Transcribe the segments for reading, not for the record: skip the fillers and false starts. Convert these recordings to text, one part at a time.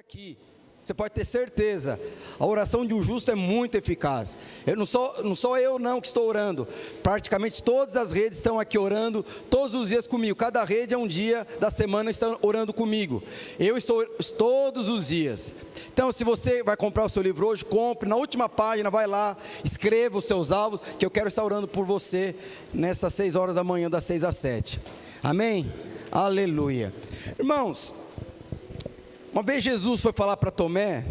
aqui. Você pode ter certeza, a oração de um justo é muito eficaz. Não sou eu que estou orando, praticamente todas as redes estão aqui orando, todos os dias comigo, cada rede é um dia da semana estão orando comigo, eu estou todos os dias. Então se você vai comprar o seu livro hoje, compre, na última página vai lá, escreva os seus alvos, que eu quero estar orando por você, nessas 6 horas da manhã, das 6 às 7, amém? Aleluia. Irmãos, uma vez Jesus foi falar para Tomé,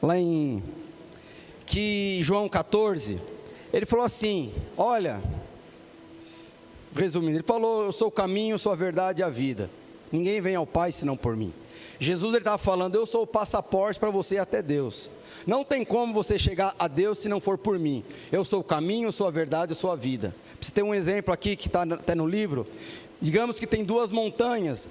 lá em João 14, ele falou assim, olha, resumindo, ele falou, eu sou o caminho, eu sou a verdade e a vida, ninguém vem ao Pai senão por mim. Jesus estava falando, eu sou o passaporte para você ir até Deus, não tem como você chegar a Deus se não for por mim, eu sou o caminho, eu sou a verdade, eu sou a vida. Você tem um exemplo aqui que está até no livro, digamos que tem 2 montanhas,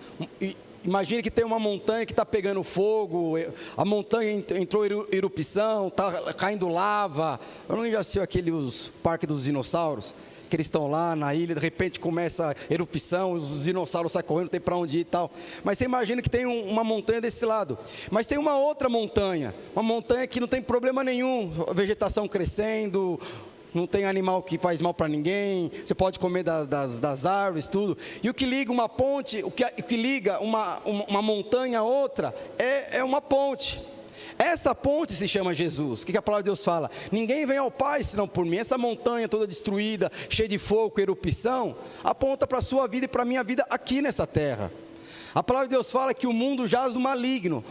imagine que tem uma montanha que está pegando fogo, a montanha entrou em erupção, está caindo lava. Eu não já sei os parques dos dinossauros, que eles estão lá na ilha, de repente começa a erupção, os dinossauros saem correndo, não tem para onde ir e tal. Mas você imagina que tem uma montanha desse lado, mas tem uma outra montanha, uma montanha que não tem problema nenhum, vegetação crescendo, não tem animal que faz mal para ninguém, você pode comer das árvores, tudo. E o que liga uma ponte, o que liga uma montanha a outra, é uma ponte. Essa ponte se chama Jesus. O que a palavra de Deus fala? Ninguém vem ao Pai senão por mim. Essa montanha toda destruída, cheia de fogo, erupção, aponta para a sua vida e para a minha vida aqui nessa terra. A palavra de Deus fala que o mundo jaz do maligno.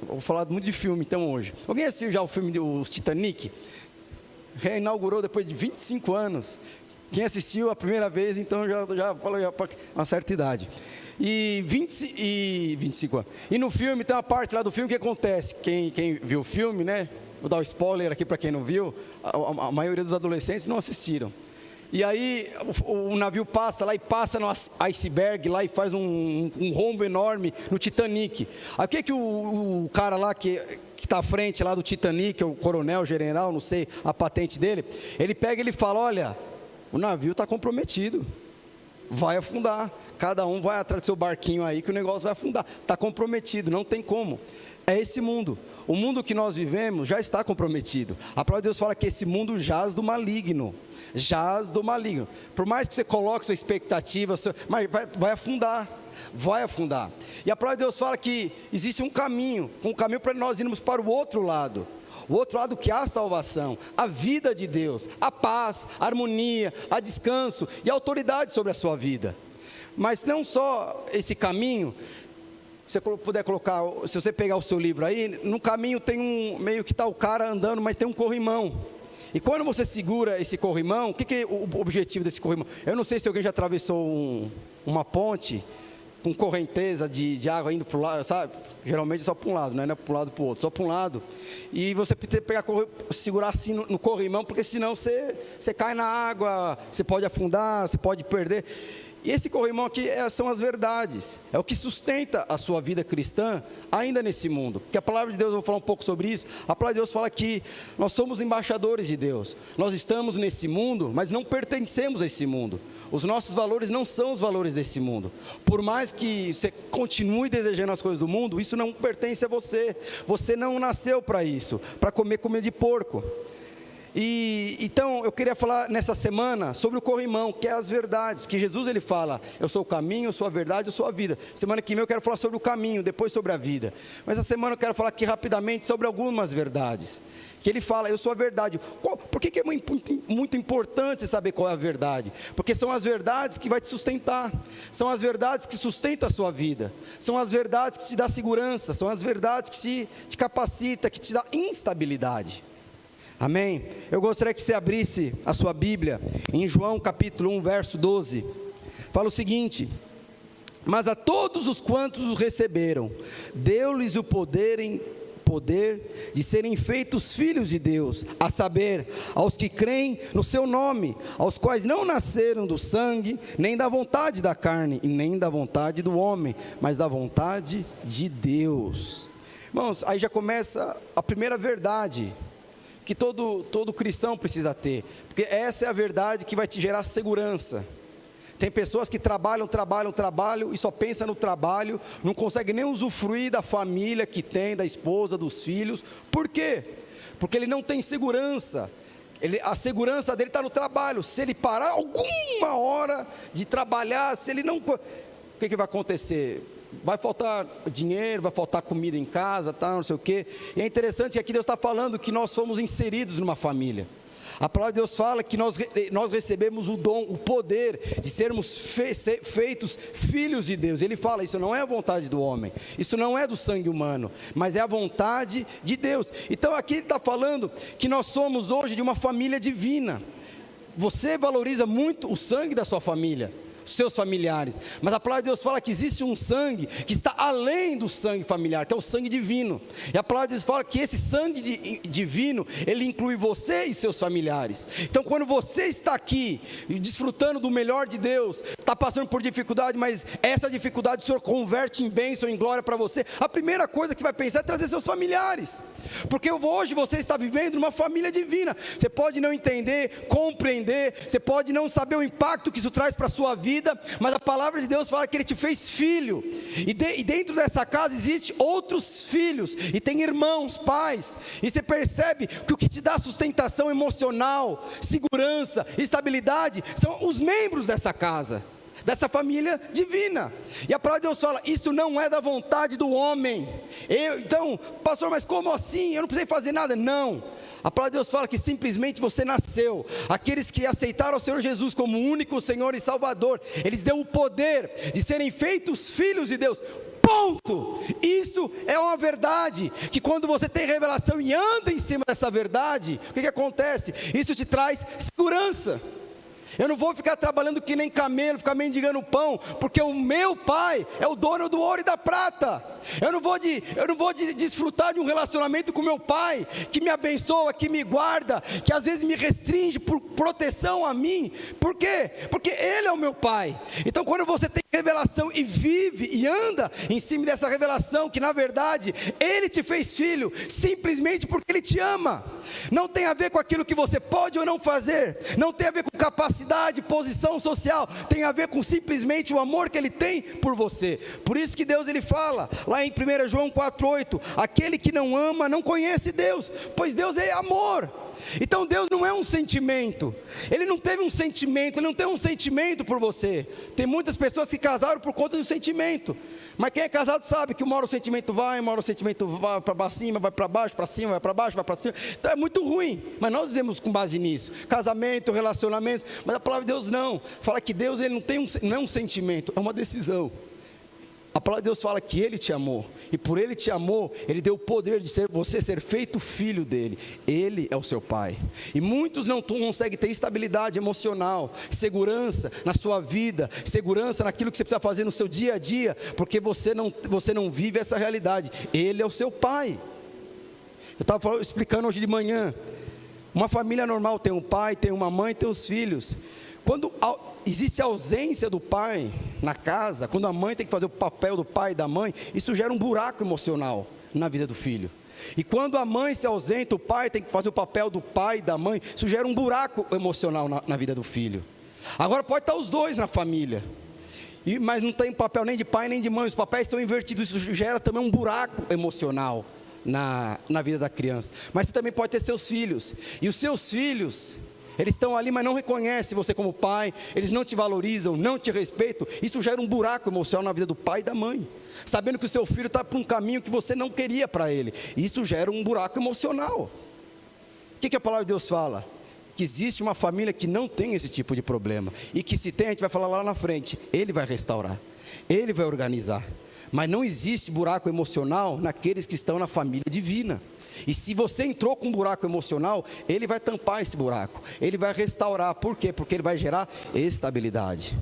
Vou falar muito de filme então hoje. Alguém assistiu já o filme do Titanic? Reinaugurou depois de 25 anos. Quem assistiu a primeira vez, então já uma certa idade. E 25 anos. E no filme, tem uma parte lá do filme que acontece. Quem viu o filme, né? Vou dar um spoiler aqui para quem não viu. A maioria dos adolescentes não assistiram. E aí o navio passa lá e passa no iceberg lá e faz um rombo enorme no Titanic. Aí o que o cara lá que está à frente lá do Titanic, o coronel, general, não sei a patente dele, ele pega e ele fala, olha, o navio está comprometido, vai afundar, cada um vai atrás do seu barquinho aí que o negócio vai afundar, está comprometido, não tem como. É esse mundo, o mundo que nós vivemos já está comprometido. A palavra de Deus fala que esse mundo jaz do maligno, por mais que você coloque sua expectativa, mas vai afundar. E a palavra de Deus fala que existe um caminho para nós irmos para o outro lado que há a salvação, a vida de Deus, a paz, a harmonia, a descanso e a autoridade sobre a sua vida. Mas não só esse caminho, se você puder colocar, se você pegar o seu livro aí, no caminho tem meio que está o cara andando, mas tem um corrimão. E quando você segura esse corrimão, o que é o objetivo desse corrimão? Eu não sei se alguém já atravessou uma ponte com correnteza de água indo para o lado, sabe? Geralmente é só para um lado, não é para um lado para o outro, só para um lado. E você tem que segurar assim no corrimão, porque senão você cai na água, você pode afundar, você pode perder. E esse corrimão aqui são as verdades, é o que sustenta a sua vida cristã ainda nesse mundo. Porque a palavra de Deus, eu vou falar um pouco sobre isso, a palavra de Deus fala que nós somos embaixadores de Deus. Nós estamos nesse mundo, mas não pertencemos a esse mundo. Os nossos valores não são os valores desse mundo. Por mais que você continue desejando as coisas do mundo, isso não pertence a você. Você não nasceu para isso, para comer comida de porco. E então eu queria falar nessa semana sobre o corrimão, que é as verdades, que Jesus ele fala, eu sou o caminho, eu sou a verdade, eu sou a vida. Semana que vem eu quero falar sobre o caminho, depois sobre a vida. Mas essa semana eu quero falar aqui rapidamente sobre algumas verdades, que ele fala, eu sou a verdade. Por que é muito importante saber qual é a verdade? Porque são as verdades que vai te sustentar, são as verdades que sustentam a sua vida, são as verdades que te dão segurança, são as verdades que te capacita, que te dá instabilidade. Amém? Eu gostaria que você abrisse a sua Bíblia em João capítulo 1, verso 12. Fala o seguinte: mas a todos os quantos o receberam, deu-lhes o poder de serem feitos filhos de Deus, a saber, aos que creem no seu nome, aos quais não nasceram do sangue, nem da vontade da carne, e nem da vontade do homem, mas da vontade de Deus. Irmãos, aí já começa a primeira verdade que todo cristão precisa ter, porque essa é a verdade que vai te gerar segurança. Tem pessoas que trabalham e só pensam no trabalho, não conseguem nem usufruir da família que tem, da esposa, dos filhos. Por quê? Porque ele não tem segurança. A segurança dele está no trabalho. Se ele parar alguma hora de trabalhar, se ele não... O que vai acontecer? Vai faltar dinheiro, vai faltar comida em casa, tá, não sei o quê. E é interessante que aqui Deus está falando que nós somos inseridos numa família. A palavra de Deus fala que nós recebemos o dom, o poder de sermos feitos filhos de Deus. Ele fala, isso não é a vontade do homem, isso não é do sangue humano, mas é a vontade de Deus. Então aqui ele está falando que nós somos hoje de uma família divina. Você valoriza muito o sangue da sua família, os seus familiares, mas a palavra de Deus fala que existe um sangue que está além do sangue familiar, que é o sangue divino. E a palavra de Deus fala que esse sangue divino, ele inclui você e seus familiares. Então quando você está aqui desfrutando do melhor de Deus, está passando por dificuldade, mas essa dificuldade o Senhor converte em bênção, em glória para você, a primeira coisa que você vai pensar é trazer seus familiares, porque hoje você está vivendo numa família divina. Você pode não entender, compreender, você pode não saber o impacto que isso traz para a sua vida, mas a palavra de Deus fala que Ele te fez filho, e dentro dessa casa existe outros filhos, e tem irmãos, pais, e você percebe que o que te dá sustentação emocional, segurança, estabilidade, são os membros dessa casa, dessa família divina. E a palavra de Deus fala, isso não é da vontade do homem. Então, pastor, mas como assim? Eu não precisei fazer nada. Não. A palavra de Deus fala que simplesmente você nasceu. Aqueles que aceitaram o Senhor Jesus como único Senhor e Salvador, eles deu o poder de serem feitos filhos de Deus. Ponto. Isso é uma verdade, que quando você tem revelação e anda em cima dessa verdade, o que acontece? Isso te traz segurança. Eu não vou ficar trabalhando que nem camelo, ficar mendigando pão, porque o meu pai é o dono do ouro e da prata. Eu não vou desfrutar de um relacionamento com meu pai, que me abençoa, que me guarda, que às vezes me restringe por proteção a mim. Por quê? Porque Ele é o meu pai. Então quando você tem revelação e vive e anda em cima dessa revelação, que na verdade Ele te fez filho, simplesmente porque Ele te ama. Não tem a ver com aquilo que você pode ou não fazer, não tem a ver com capacidade, posição social, tem a ver com simplesmente o amor que Ele tem por você. Por isso que Deus ele fala, lá em 1 João 4,8, aquele que não ama não conhece Deus, pois Deus é amor. Então Deus não é um sentimento, Ele não teve um sentimento, Ele não tem um sentimento por você. Tem muitas pessoas que casaram por conta do sentimento, mas quem é casado sabe que uma hora o sentimento vai, uma hora o sentimento vai para cima, vai para baixo, para cima, vai para baixo, vai para cima. Então é muito ruim, mas nós vivemos com base nisso, casamento, relacionamentos. Mas a palavra de Deus não, fala que Deus ele não é um sentimento, é uma decisão. A palavra de Deus fala que Ele te amou, e por Ele te amou, Ele deu o poder de você ser feito filho dEle. Ele é o seu Pai. E muitos não conseguem ter estabilidade emocional, segurança na sua vida, segurança naquilo que você precisa fazer no seu dia a dia, porque você não vive essa realidade. Ele é o seu Pai. Eu estava explicando hoje de manhã, uma família normal tem um pai, tem uma mãe, tem os filhos. Quando existe a ausência do pai na casa, quando a mãe tem que fazer o papel do pai e da mãe, isso gera um buraco emocional na vida do filho. E quando a mãe se ausenta, o pai tem que fazer o papel do pai e da mãe, isso gera um buraco emocional na vida do filho. Agora pode estar os dois na família, mas não tem papel nem de pai nem de mãe, os papéis estão invertidos, isso gera também um buraco emocional na vida da criança. Mas você também pode ter seus filhos, e os seus filhos, eles estão ali, mas não reconhecem você como pai, eles não te valorizam, não te respeitam. Isso gera um buraco emocional na vida do pai e da mãe, sabendo que o seu filho está por um caminho que você não queria para ele. Isso gera um buraco emocional. O que a palavra de Deus fala? Que existe uma família que não tem esse tipo de problema, e que se tem, a gente vai falar lá na frente, Ele vai restaurar, Ele vai organizar. Mas não existe buraco emocional naqueles que estão na família divina. E se você entrou com um buraco emocional, Ele vai tampar esse buraco, Ele vai restaurar. Por quê? Porque Ele vai gerar estabilidade,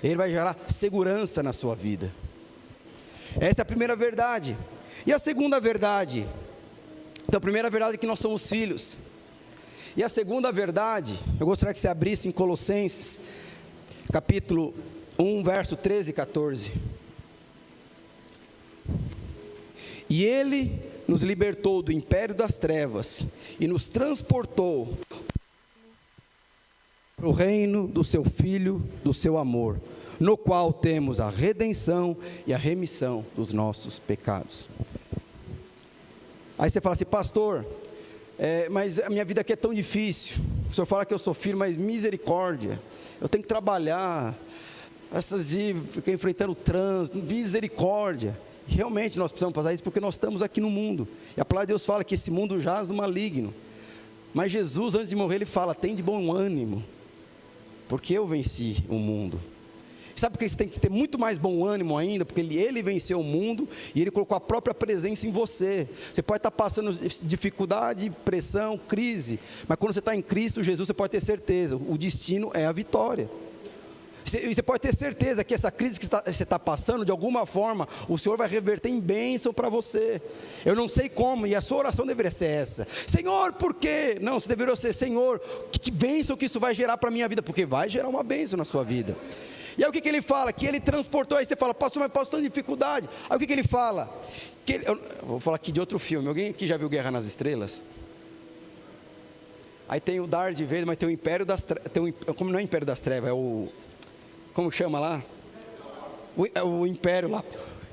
Ele vai gerar segurança na sua vida. Essa é a primeira verdade. E a segunda verdade? Então a primeira verdade é que nós somos filhos. E a segunda verdade, eu gostaria que você abrisse em Colossenses capítulo 1, verso 13 e 14. E Ele nos libertou do império das trevas e nos transportou o reino do seu Filho, do seu amor, no qual temos a redenção e a remissão dos nossos pecados. Aí você fala assim, pastor, mas a minha vida aqui é tão difícil. O senhor fala que eu sou filho, mas misericórdia, eu tenho que trabalhar, essas dias fiquei enfrentando o trânsito, misericórdia. Realmente nós precisamos passar isso porque nós estamos aqui no mundo, e a palavra de Deus fala que esse mundo jaz no maligno, mas Jesus antes de morrer ele fala, tem de bom ânimo, porque eu venci o mundo. Sabe por que você tem que ter muito mais bom ânimo ainda? Porque ele venceu o mundo e ele colocou a própria presença em você. Você pode estar passando dificuldade, pressão, crise, mas quando você está em Cristo Jesus, você pode ter certeza, o destino é a vitória. Você pode ter certeza que essa crise que você está passando, de alguma forma, o Senhor vai reverter em bênção para você. Eu não sei como, e a sua oração deveria ser essa: Senhor, por quê? Não, você deveria ser: Senhor, que bênção que isso vai gerar para a minha vida, porque vai gerar uma bênção na sua vida. E aí o que ele fala? Que ele transportou. Aí você fala, pastor, mas posso ter dificuldade. Aí o que ele fala? Eu vou falar aqui de outro filme. Alguém aqui já viu Guerra nas Estrelas? Aí tem o Darth Vader, mas tem o Império das Trevas. Como não é o Império das Trevas, é o... Como chama lá? O Império lá.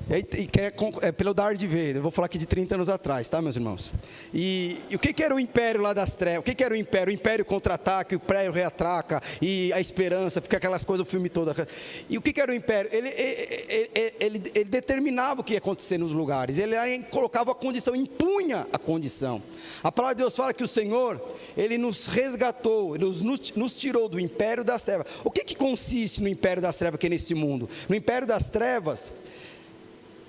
É pelo Darth Vader. Eu vou falar aqui de 30 anos atrás, tá, meus irmãos? E o que era o Império lá das Trevas? O que era o Império? O Império contra-ataca, o Império reatraca, e a esperança, fica aquelas coisas, o filme todo. E o que era o Império? Ele determinava o que ia acontecer nos lugares, ele colocava a condição, impunha a condição. A palavra de Deus fala que o Senhor, Ele nos resgatou, Ele nos tirou do Império das Trevas. O que consiste no Império das Trevas que é nesse mundo? No Império das Trevas,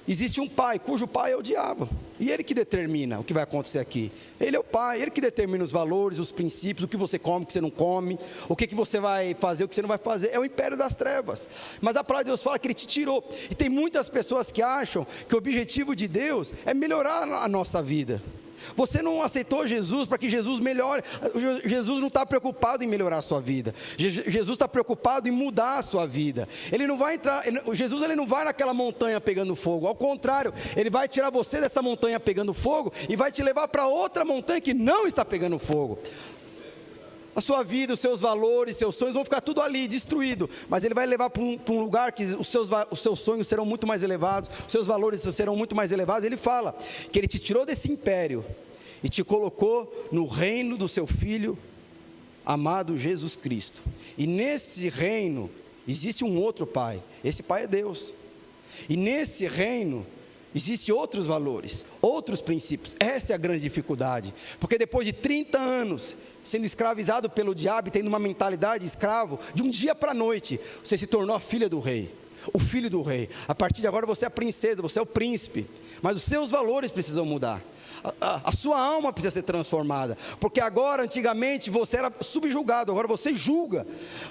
existe um pai, cujo pai é o diabo, e ele que determina o que vai acontecer aqui. Ele é o pai, ele que determina os valores, os princípios, o que você come, o que você não come, o que você vai fazer, o que você não vai fazer. É o Império das Trevas. Mas a palavra de Deus fala que Ele te tirou. E tem muitas pessoas que acham que o objetivo de Deus é melhorar a nossa vida. Você não aceitou Jesus para que Jesus melhore. Jesus não está preocupado em melhorar a sua vida. Jesus está preocupado em mudar a sua vida. Ele não vai entrar, Jesus ele não vai naquela montanha pegando fogo. Ao contrário, Ele vai tirar você dessa montanha pegando fogo e vai te levar para outra montanha que não está pegando fogo. A sua vida, os seus valores, seus sonhos vão ficar tudo ali, destruído. Mas Ele vai levar para um lugar que os seus sonhos serão muito mais elevados, os seus valores serão muito mais elevados. Ele fala que Ele te tirou desse império e te colocou no reino do seu Filho amado Jesus Cristo. E nesse reino existe um outro Pai. Esse Pai é Deus. E nesse reino existem outros valores, outros princípios. Essa é a grande dificuldade. Porque depois de 30 anos sendo escravizado pelo diabo e tendo uma mentalidade de escravo, de um dia para a noite, você se tornou a filha do rei, o filho do rei. A partir de agora você é a princesa, você é o príncipe. Mas os seus valores precisam mudar. A sua alma precisa ser transformada, porque agora, antigamente você era subjugado, agora você julga.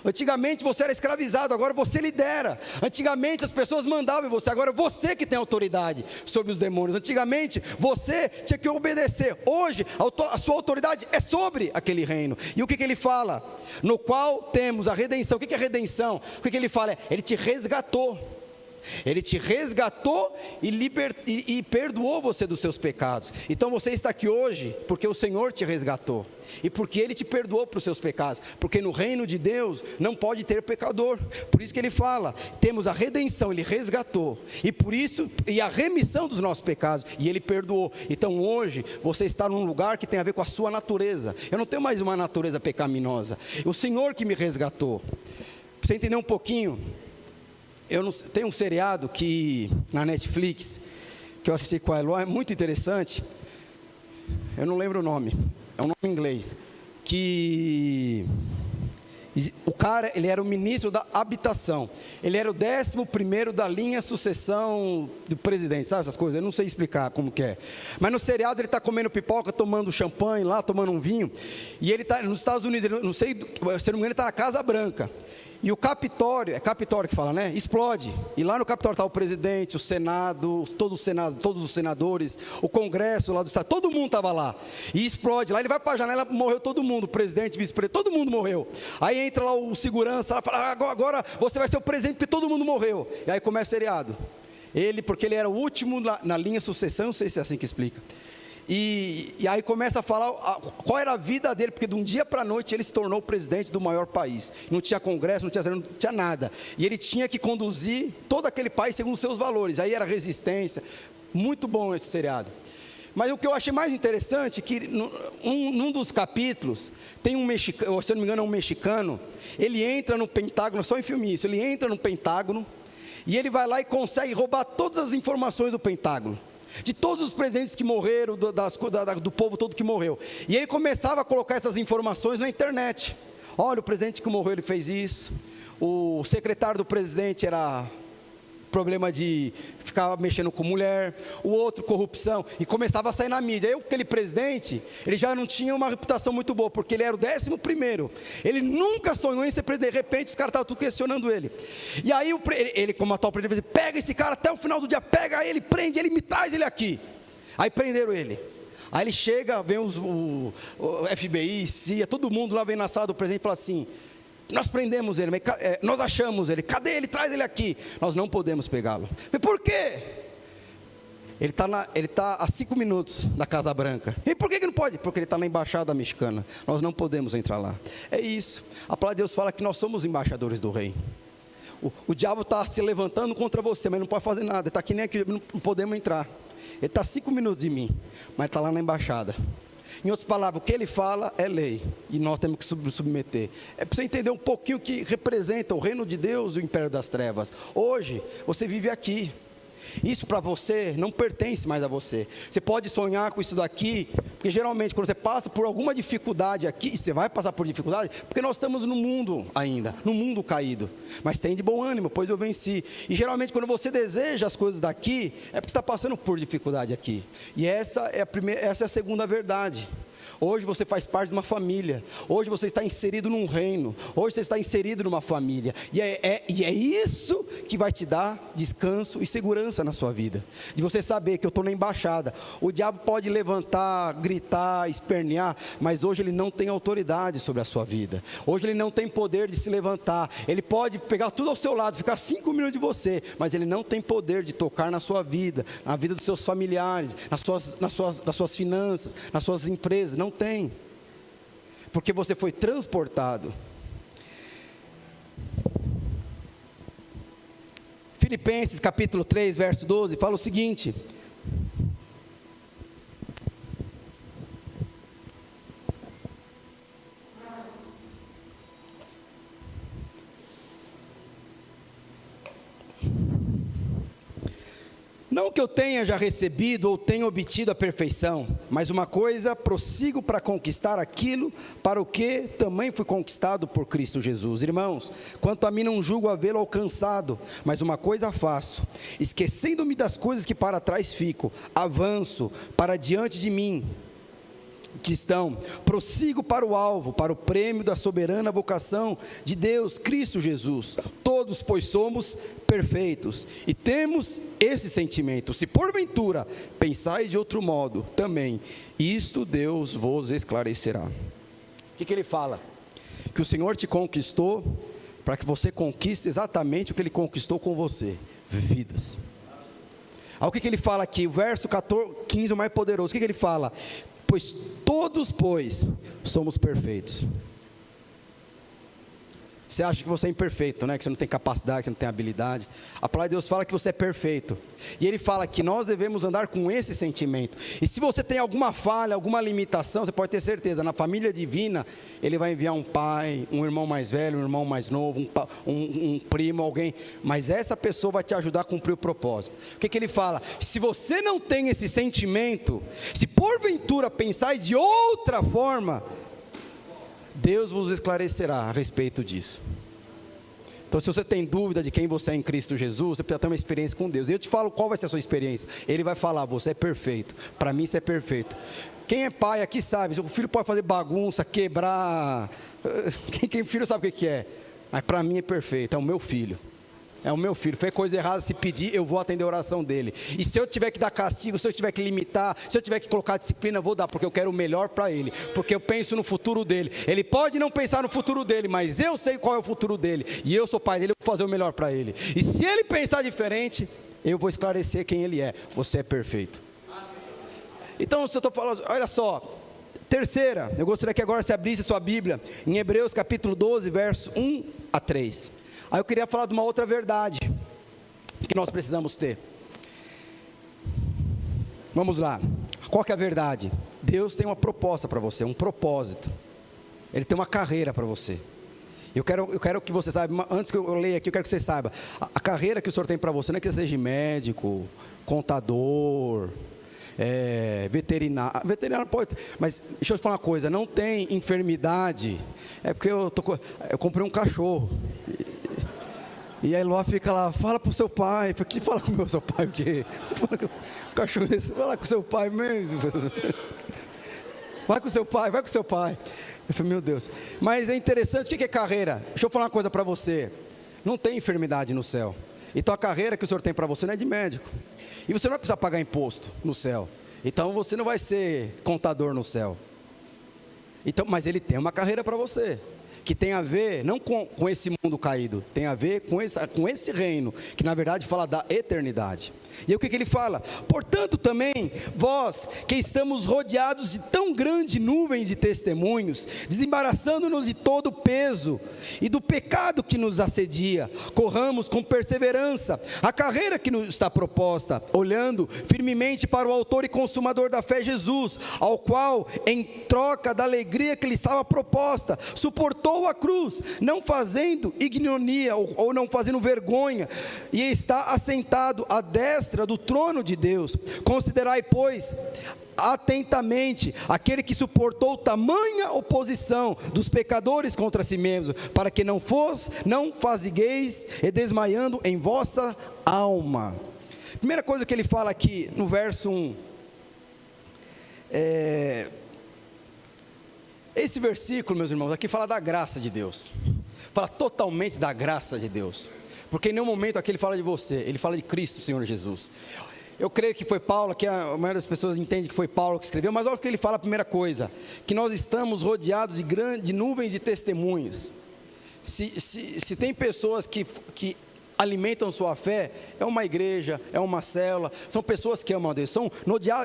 Antigamente você era escravizado, agora você lidera. Antigamente as pessoas mandavam em você, agora é você que tem autoridade sobre os demônios. Antigamente você tinha que obedecer, hoje a sua autoridade é sobre aquele reino. E o que ele fala? No qual temos a redenção. O que é redenção? O que ele fala? Ele te resgatou. Ele te resgatou e perdoou você dos seus pecados. Então você está aqui hoje porque o Senhor te resgatou e porque Ele te perdoou para os seus pecados. Porque no reino de Deus não pode ter pecador. Por isso que Ele fala, temos a redenção, Ele resgatou, e por isso, e a remissão dos nossos pecados, e Ele perdoou. Então hoje você está num lugar que tem a ver com a sua natureza. Eu não tenho mais uma natureza pecaminosa, o Senhor que me resgatou. Para você entender um pouquinho, tem um seriado que na Netflix que eu assisti com a Eloy, é muito interessante. Eu não lembro o nome, é um nome em inglês. Que o cara, ele era o ministro da habitação. Ele era o 11º da linha sucessão do presidente, sabe essas coisas? Eu não sei explicar como que é. Mas no seriado ele está comendo pipoca, tomando champanhe lá, tomando um vinho. E ele está nos Estados Unidos, ele, não sei, se não me engano, ele está na Casa Branca. E o Capitólio, é Capitólio que fala, né? Explode. E lá no Capitólio está o presidente, o Senado, todos os senadores, o Congresso lá do Estado, todo mundo estava lá. E explode. Lá ele vai para a janela, morreu todo mundo, o presidente, vice-presidente, todo mundo morreu. Aí entra lá o segurança, lá fala, agora você vai ser o presidente porque todo mundo morreu. E aí começa o seriado. Porque ele era o último na linha sucessão, não sei se é assim que explica. E aí começa a falar qual era a vida dele, porque de um dia para a noite ele se tornou o presidente do maior país. Não tinha congresso, não tinha nada. E ele tinha que conduzir todo aquele país segundo os seus valores. Aí era resistência. Muito bom esse seriado. Mas o que eu achei mais interessante é que num dos capítulos, tem um mexicano, se eu não me engano é um mexicano, ele entra no Pentágono, só em filme isso, ele entra no Pentágono, e ele vai lá e consegue roubar todas as informações do Pentágono, de todos os presidentes que morreram, do povo todo que morreu. E ele começava a colocar essas informações na internet. Olha, o presidente que morreu, ele fez isso. O secretário do presidente era problema de ficar mexendo com mulher, o outro corrupção, e começava a sair na mídia. Aí aquele presidente, ele já não tinha uma reputação muito boa, porque ele era o 11º, ele nunca sonhou em ser presidente. De repente os caras estavam tudo questionando ele, e aí ele como atual presidente, pega esse cara até o final do dia, pega ele, prende ele, me traz ele aqui. Aí prenderam ele. Aí ele chega, vem o FBI, CIA, todo mundo lá vem na sala do presidente e fala assim: nós prendemos ele, nós achamos ele, cadê ele? Traz ele aqui. Nós não podemos pegá-lo. Mas por quê? Ele está a 5 minutos da Casa Branca. E por que não pode? Porque ele está na embaixada mexicana. Nós não podemos entrar lá. É isso. A palavra de Deus fala que nós somos embaixadores do rei. O diabo está se levantando contra você, mas não pode fazer nada. Ele está aqui nem aqui, não podemos entrar. Ele está a 5 minutos de mim, mas está lá na embaixada. Em outras palavras, o que ele fala é lei, e nós temos que submeter. É para você entender um pouquinho o que representa o reino de Deus e o império das trevas. Hoje, você vive aqui. Isso para você não pertence mais a você. Você pode sonhar com isso daqui, porque geralmente quando você passa por alguma dificuldade aqui, e você vai passar por dificuldade, porque nós estamos no mundo ainda, no mundo caído. Mas tem de bom ânimo, pois eu venci. E geralmente quando você deseja as coisas daqui, é porque você está passando por dificuldade aqui. E essa é a segunda verdade. Hoje você faz parte de uma família. Hoje você está inserido num reino. Hoje você está inserido numa família. E é isso que vai te dar descanso e segurança na sua vida. De você saber que eu estou na embaixada. O diabo pode levantar, gritar, espernear, mas hoje ele não tem autoridade sobre a sua vida. Hoje ele não tem poder de se levantar. Ele pode pegar tudo ao seu lado, ficar 5 minutos de você, mas ele não tem poder de tocar na sua vida, na vida dos seus familiares, nas suas finanças, nas suas empresas. Não tem, porque você foi transportado. Filipenses capítulo 3, verso 12, fala o seguinte: não que eu tenha já recebido ou tenha obtido a perfeição, mas uma coisa prossigo para conquistar aquilo para o que também fui conquistado por Cristo Jesus. Irmãos, quanto a mim não julgo havê-lo alcançado, mas uma coisa faço, esquecendo-me das coisas que para trás fico, avanço para diante de mim, que estão, prossigo para o alvo, para o prêmio da soberana vocação de Deus, Cristo Jesus. Todos, pois, somos perfeitos e temos esse sentimento. Se porventura pensais de outro modo, também isto Deus vos esclarecerá. O que ele fala? Que o Senhor te conquistou para que você conquiste exatamente o que Ele conquistou com você: vidas. Olha o que ele fala aqui, o verso 15, o mais poderoso. O que ele fala? Pois todos, somos perfeitos. Você acha que você é imperfeito, né? Que você não tem capacidade, que você não tem habilidade. A palavra de Deus fala que você é perfeito. E Ele fala que nós devemos andar com esse sentimento. E se você tem alguma falha, alguma limitação, você pode ter certeza, na família divina, Ele vai enviar um pai, um irmão mais velho, um irmão mais novo, um primo, alguém. Mas essa pessoa vai te ajudar a cumprir o propósito. O que Ele fala? Se você não tem esse sentimento, se porventura pensais de outra forma, Deus vos esclarecerá a respeito disso. Então, se você tem dúvida de quem você é em Cristo Jesus, você precisa ter uma experiência com Deus. Eu te falo qual vai ser a sua experiência. Ele vai falar: você é perfeito. Para mim, você é perfeito. Quem é pai aqui sabe, o filho pode fazer bagunça, quebrar. Quem filho sabe o que é. Mas para mim é perfeito, é o meu filho. É o meu filho, fez coisa errada, se pedir, eu vou atender a oração dele. E se eu tiver que dar castigo, se eu tiver que limitar, se eu tiver que colocar disciplina, eu vou dar, porque eu quero o melhor para ele, porque eu penso no futuro dele. Ele pode não pensar no futuro dele, mas eu sei qual é o futuro dele, e eu sou pai dele, eu vou fazer o melhor para ele. E se ele pensar diferente, eu vou esclarecer quem ele é. Você é perfeito. Então, se eu estou falando, olha só, terceira, eu gostaria que agora você abrisse sua Bíblia, em Hebreus capítulo 12, verso 1 a 3. Aí eu queria falar de uma outra verdade, que nós precisamos ter. Vamos lá, qual que é a verdade? Deus tem uma proposta para você, um propósito. Ele tem uma carreira para você. Eu quero que você saiba, antes que eu leia aqui, eu quero que você saiba, a carreira que o Senhor tem para você, não é que você seja médico, contador, veterinário pode, mas deixa eu te falar uma coisa, não tem enfermidade, é porque eu comprei um cachorro, e a Eloá fica lá, fala pro seu pai, fala com o meu seu pai, o quê? O cachorro, fala com o seu pai mesmo, vai com o seu pai, eu falei, meu Deus, mas é interessante, o que é carreira? Deixa eu falar uma coisa para você, não tem enfermidade no céu, então a carreira que o Senhor tem para você não é de médico, e você não vai precisar pagar imposto no céu, então você não vai ser contador no céu, então, mas Ele tem uma carreira para você, que tem a ver, não com esse mundo caído, tem a ver com esse reino, que na verdade fala da eternidade. E aí o que ele fala? Portanto também, vós que estamos rodeados de tão grande nuvens de testemunhos, desembaraçando-nos de todo o peso e do pecado que nos assedia, corramos com perseverança a carreira que nos está proposta, olhando firmemente para o autor e consumador da fé, Jesus, ao qual, em troca da alegria que lhe estava proposta, suportou a cruz, não fazendo ignominia ou não fazendo vergonha, e está assentado à destra do trono de Deus. Considerai, pois, atentamente aquele que suportou tamanha oposição dos pecadores contra si mesmo, para que não fazigueis e desmaiando em vossa alma. Primeira coisa que ele fala aqui no verso 1, esse versículo, meus irmãos, aqui fala da graça de Deus, fala totalmente da graça de Deus, porque em nenhum momento aqui ele fala de você, ele fala de Cristo, Senhor Jesus. Eu creio que foi Paulo, que a maioria das pessoas entende que foi Paulo que escreveu, mas olha o que ele fala, a primeira coisa, que nós estamos rodeados de nuvens de testemunhos. Se tem pessoas que alimentam sua fé, é uma igreja, é uma célula, são pessoas que amam a Deus,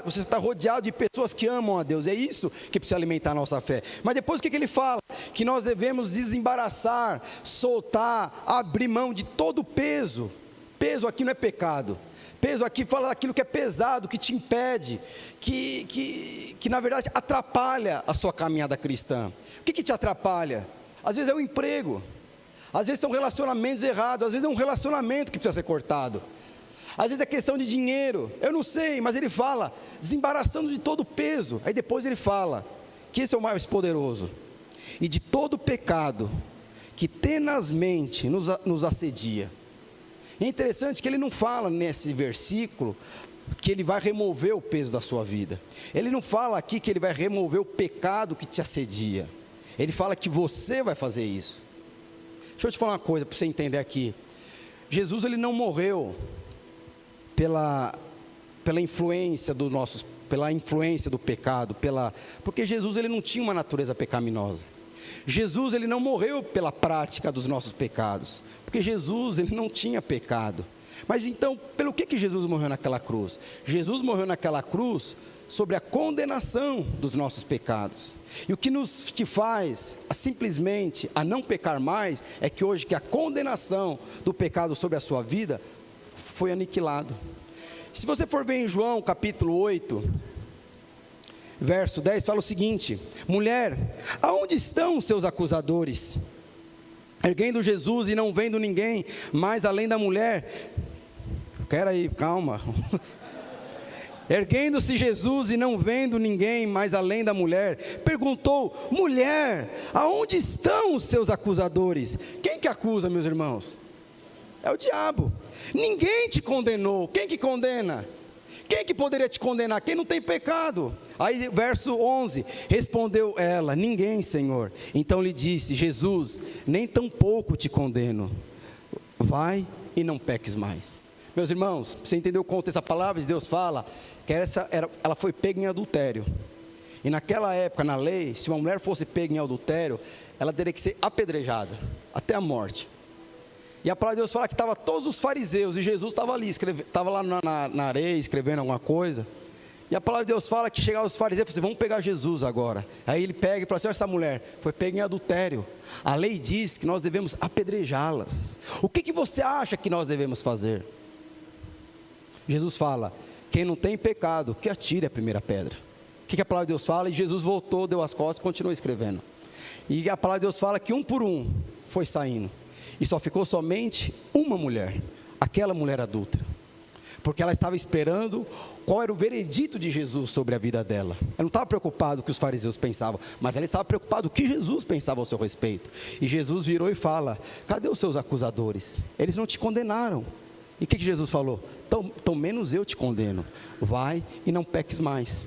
você está rodeado de pessoas que amam a Deus, é isso que precisa alimentar a nossa fé. Mas depois o que ele fala? Que nós devemos desembaraçar, soltar, abrir mão de todo o peso. Peso aqui não é pecado, peso aqui fala daquilo que é pesado, que te impede, que na verdade atrapalha a sua caminhada cristã. O que te atrapalha? Às vezes é o emprego, às vezes são relacionamentos errados, às vezes é um relacionamento que precisa ser cortado, às vezes é questão de dinheiro, eu não sei, mas ele fala, desembaraçando de todo o peso. Aí depois ele fala, que esse é o mais poderoso, e de todo o pecado, que tenazmente nos assedia. É interessante que ele não fala nesse versículo, que ele vai remover o peso da sua vida, ele não fala aqui que ele vai remover o pecado que te assedia, ele fala que você vai fazer isso. Deixa eu te falar uma coisa para você entender aqui. Jesus ele não morreu pela influência pela influência do pecado, porque Jesus ele não tinha uma natureza pecaminosa. Jesus ele não morreu pela prática dos nossos pecados, porque Jesus ele não tinha pecado. Mas então, pelo que Jesus morreu naquela cruz? Jesus morreu naquela cruz sobre a condenação dos nossos pecados. E o que te faz simplesmente a não pecar mais, é que hoje que a condenação do pecado sobre a sua vida foi aniquilado. Se você for ver em João capítulo 8, verso 10, fala o seguinte: mulher, aonde estão os seus acusadores? Erguendo Jesus e não vendo ninguém, mais além da mulher, peraí, calma. Erguendo-se Jesus e não vendo ninguém mais além da mulher, perguntou: mulher, aonde estão os seus acusadores? Quem que acusa, meus irmãos? É o diabo. Ninguém te condenou. Quem que condena? Quem que poderia te condenar? Quem não tem pecado? Aí verso 11, respondeu ela: ninguém, Senhor. Então lhe disse Jesus: nem tampouco te condeno, vai e não peques mais. Meus irmãos, você entendeu o contexto? A palavra de Deus fala que ela foi pega em adultério, e naquela época na lei, se uma mulher fosse pega em adultério, ela teria que ser apedrejada até a morte. E a palavra de Deus fala que estavam todos os fariseus, e Jesus estava ali, estava lá na areia escrevendo alguma coisa, E a palavra de Deus fala que chegaram os fariseus e falaram assim, vamos pegar Jesus agora. Aí ele pega e fala assim, olha, essa mulher foi pega em adultério. A lei diz que nós devemos apedrejá-las. O que você acha que nós devemos fazer? Jesus fala, quem não tem pecado, que atire a primeira pedra. O que a palavra de Deus fala? E Jesus voltou, deu as costas e continuou escrevendo. E a palavra de Deus fala que um por um foi saindo. E só ficou somente uma mulher, aquela mulher adulta. Porque ela estava esperando qual era o veredito de Jesus sobre a vida dela. Ela não estava preocupada com o que os fariseus pensavam, mas ela estava preocupada com o que Jesus pensava ao seu respeito. E Jesus virou e fala, cadê os seus acusadores? Eles não te condenaram. E o que Jesus falou? Tão menos eu te condeno. Vai e não peques mais.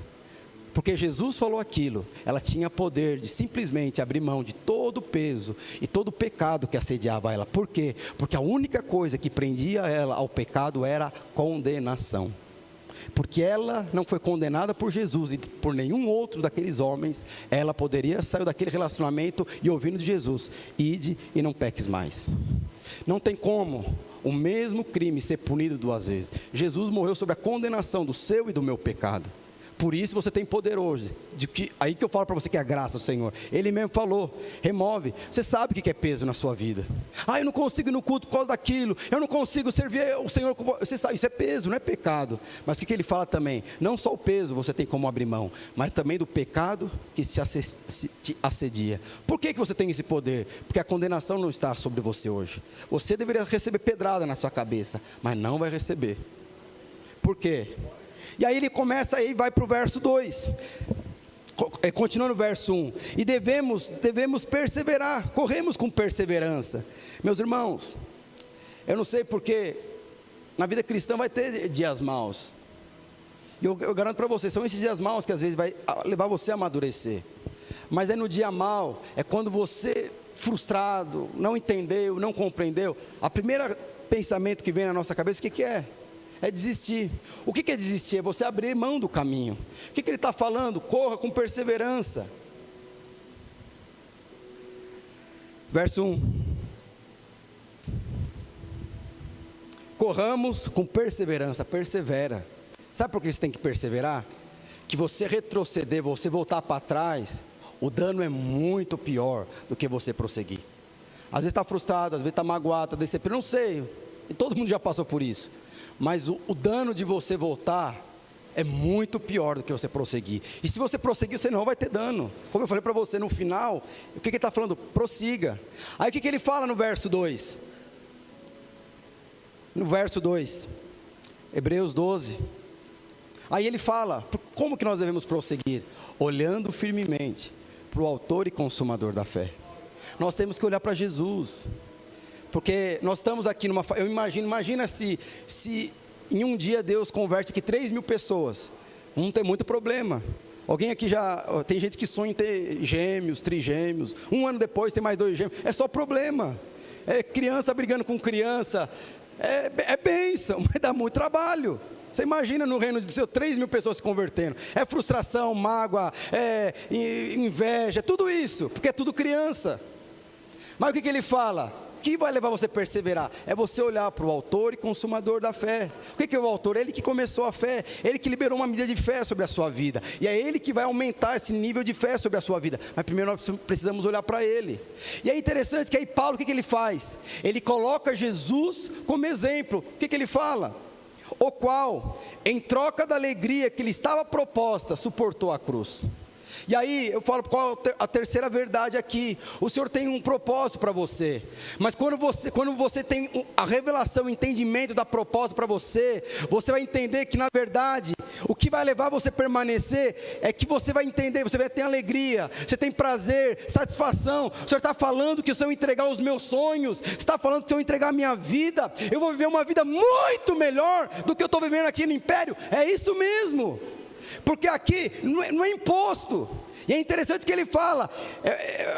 Porque Jesus falou aquilo, ela tinha poder de simplesmente abrir mão de todo o peso e todo o pecado que assediava ela. Por quê? Porque a única coisa que prendia ela ao pecado era condenação. Porque ela não foi condenada por Jesus e por nenhum outro daqueles homens, ela poderia sair daquele relacionamento e ouvindo de Jesus, ide e não peques mais. Não tem como o mesmo crime ser punido duas vezes. Jesus morreu sobre a condenação do seu e do meu pecado. Por isso você tem poder hoje, aí que eu falo para você que é a graça do Senhor. Ele mesmo falou, remove. Você sabe o que é peso na sua vida. Eu não consigo ir no culto por causa daquilo, eu não consigo servir o Senhor. Você sabe, isso é peso, não é pecado. Mas o que ele fala também? Não só o peso você tem como abrir mão, mas também do pecado que te assedia. Por que você tem esse poder? Porque a condenação não está sobre você hoje. Você deveria receber pedrada na sua cabeça, mas não vai receber. Por quê? E aí ele começa e vai para o verso 2, continua no verso 1, e devemos perseverar, corremos com perseverança. Meus irmãos, eu não sei porque, na vida cristã vai ter dias maus, e eu garanto para vocês, são esses dias maus que às vezes vai levar você a amadurecer, mas é no dia mau, é quando você, frustrado, não entendeu, não compreendeu, a primeira pensamento que vem na nossa cabeça, o que é? É desistir. O que é desistir? É você abrir mão do caminho. O que ele está falando? Corra com perseverança. Verso 1. Corramos com perseverança. Persevera. Sabe por que você tem que perseverar? Que você retroceder, você voltar para trás, o dano é muito pior do que você prosseguir. Às vezes está frustrado, às vezes está magoado, está decepcionado, não sei. E todo mundo já passou por isso. Mas o dano de você voltar é muito pior do que você prosseguir. E se você prosseguir, você não vai ter dano. Como eu falei para você no final, o que ele está falando? Prossiga. Aí o que ele fala no verso 2? No verso 2, Hebreus 12. Aí ele fala, como que nós devemos prosseguir? Olhando firmemente para o autor e consumador da fé. Nós temos que olhar para Jesus. Porque nós estamos aqui eu imagina se em um dia Deus converte aqui 3.000 pessoas, não tem muito problema. Alguém aqui tem gente que sonha em ter gêmeos, trigêmeos, um ano depois tem mais 2 gêmeos, é só problema, é criança brigando com criança, é bênção, mas dá muito trabalho. Você imagina no reino de Deus 3.000 pessoas se convertendo, é frustração, mágoa, inveja, tudo isso, porque é tudo criança. Mas o que ele fala? O que vai levar você a perseverar? É você olhar para o autor e consumador da fé. O que é o autor? Ele que começou a fé, ele que liberou uma medida de fé sobre a sua vida, e é ele que vai aumentar esse nível de fé sobre a sua vida, mas primeiro nós precisamos olhar para ele. E é interessante que aí Paulo, o que ele faz? Ele coloca Jesus como exemplo. O que ele fala? O qual, em troca da alegria que lhe estava proposta, suportou a cruz. E aí eu falo qual a terceira verdade aqui. O Senhor tem um propósito para você, mas quando você tem a revelação, o entendimento da proposta para você, você vai entender que na verdade o que vai levar você a permanecer é que você vai entender, você vai ter alegria, você tem prazer, satisfação. O Senhor está falando que se eu entregar os meus sonhos, está falando que se eu entregar a minha vida, eu vou viver uma vida muito melhor do que eu estou vivendo aqui no império. É isso mesmo. Porque aqui não é imposto. E é interessante que ele fala,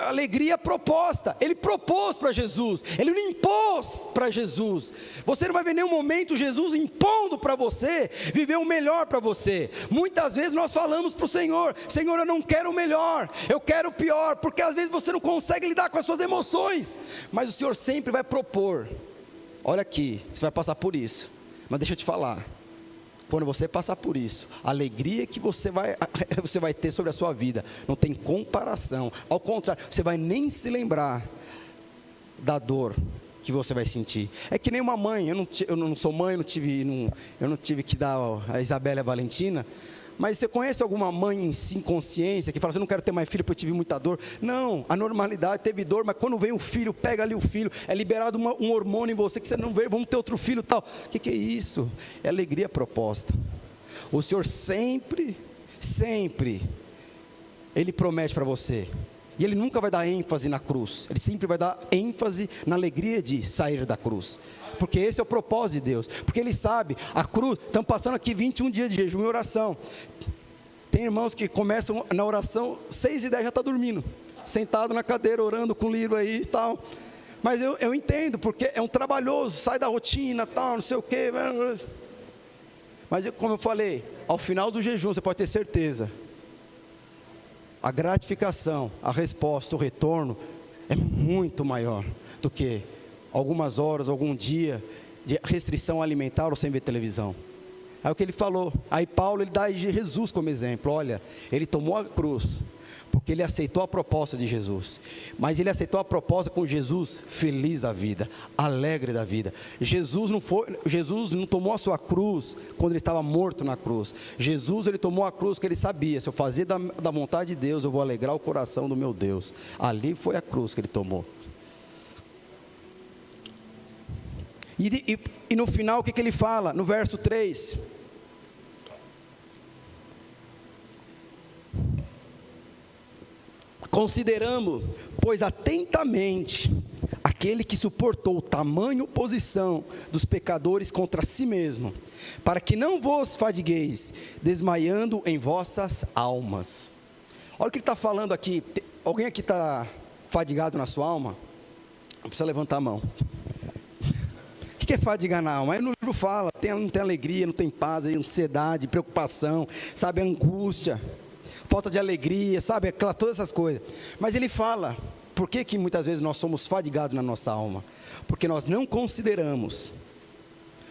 alegria proposta. Ele propôs para Jesus, ele não impôs para Jesus. Você não vai ver em nenhum momento Jesus impondo para você viver o melhor para você. Muitas vezes nós falamos para o Senhor, Senhor, eu não quero o melhor, eu quero o pior. Porque às vezes você não consegue lidar com as suas emoções, mas o Senhor sempre vai propor. Olha aqui, você vai passar por isso, mas deixa eu te falar, Quando você passar por isso, a alegria que você vai ter sobre a sua vida não tem comparação. Ao contrário, você vai nem se lembrar da dor que você vai sentir. É que nem uma mãe. Eu não sou mãe, eu não tive que dar a Isabela e a Valentina. Mas você conhece alguma mãe sem consciência que fala assim: eu não quero ter mais filho porque eu tive muita dor? Não, a normalidade, teve dor, mas quando vem o filho, pega ali o filho, é liberado um hormônio em você que você não vê, vamos ter outro filho e tal. O que é isso? É alegria proposta. O Senhor sempre, Ele promete para você. E Ele nunca vai dar ênfase na cruz, Ele sempre vai dar ênfase na alegria de sair da cruz, porque esse é o propósito de Deus, porque Ele sabe, a cruz, estamos passando aqui 21 dias de jejum e oração, tem irmãos que começam na oração, 6h10 já está dormindo, sentado na cadeira, orando com o livro aí e tal, mas eu entendo, porque é um trabalhoso, sai da rotina, tal, não sei o que, mas como eu falei, ao final do jejum, você pode ter certeza, a gratificação, a resposta, o retorno é muito maior do que algumas horas, algum dia de restrição alimentar ou sem ver televisão. É o que ele falou. Aí Paulo, ele dá Jesus como exemplo. Olha, ele tomou a cruz porque ele aceitou a proposta de Jesus, mas ele aceitou a proposta com Jesus feliz da vida, alegre da vida. Jesus não tomou a sua cruz quando ele estava morto na cruz. Jesus, ele tomou a cruz porque ele sabia: se eu fazer da vontade de Deus, eu vou alegrar o coração do meu Deus. Ali foi a cruz que ele tomou. E no final, o que ele fala? No verso 3: consideramos, pois, atentamente aquele que suportou tamanha oposição dos pecadores contra si mesmo, para que não vos fadigueis, desmaiando em vossas almas. Olha o que ele está falando aqui. Alguém aqui está fadigado na sua alma? Não precisa levantar a mão. O que é fadigar na alma? Aí no livro fala, não tem alegria, não tem paz, ansiedade, preocupação, sabe, angústia, falta de alegria, sabe, todas essas coisas. Mas ele fala, por que muitas vezes nós somos fadigados na nossa alma? Porque nós não consideramos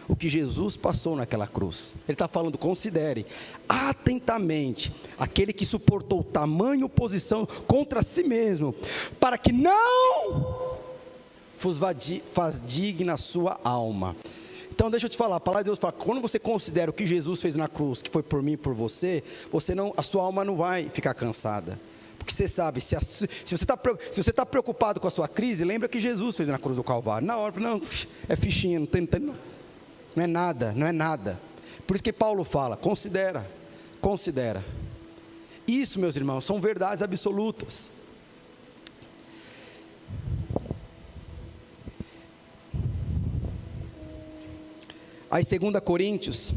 o que Jesus passou naquela cruz. Ele está falando: considere atentamente aquele que suportou tamanha oposição contra si mesmo, para que não vos fadigue na sua alma. Então deixa eu te falar, a palavra de Deus fala, quando você considera o que Jesus fez na cruz, que foi por mim e por você, a sua alma não vai ficar cansada. Porque você sabe, se você está preocupado com a sua crise, lembra que Jesus fez na cruz do Calvário. Na hora, não, é fichinha, não é nada. Por isso que Paulo fala, considera. Isso, meus irmãos, são verdades absolutas. Aí 2 Coríntios,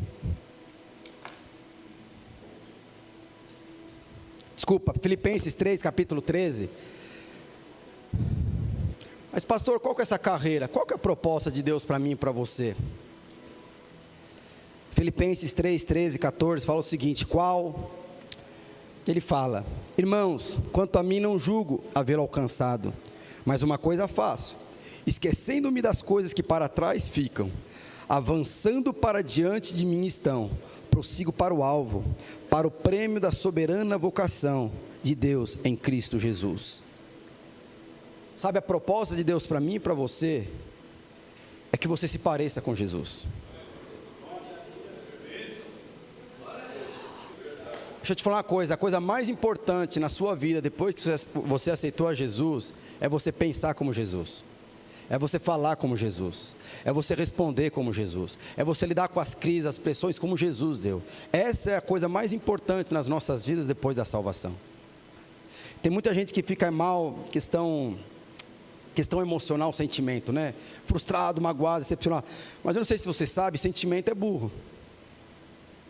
Filipenses 3, capítulo 13. Mas pastor, qual que é essa carreira? Qual que é a proposta de Deus para mim e para você? Filipenses 3, 13, 14, fala o seguinte: ele fala: irmãos, quanto a mim não julgo havê-lo alcançado, mas uma coisa faço, esquecendo-me das coisas que para trás ficam, avançando para diante de mim estão, prossigo para o alvo, para o prêmio da soberana vocação de Deus em Cristo Jesus. Sabe, a proposta de Deus para mim e para você é que você se pareça com Jesus. Deixa eu te falar uma coisa, a coisa mais importante na sua vida, depois que você aceitou a Jesus, é você pensar como Jesus. É você falar como Jesus, é você responder como Jesus, é você lidar com as crises, as pressões como Jesus deu. Essa é a coisa mais importante nas nossas vidas depois da salvação. Tem muita gente que fica mal, questão emocional, sentimento, né? Frustrado, magoado, decepcionado. Mas eu não sei se você sabe, sentimento é burro.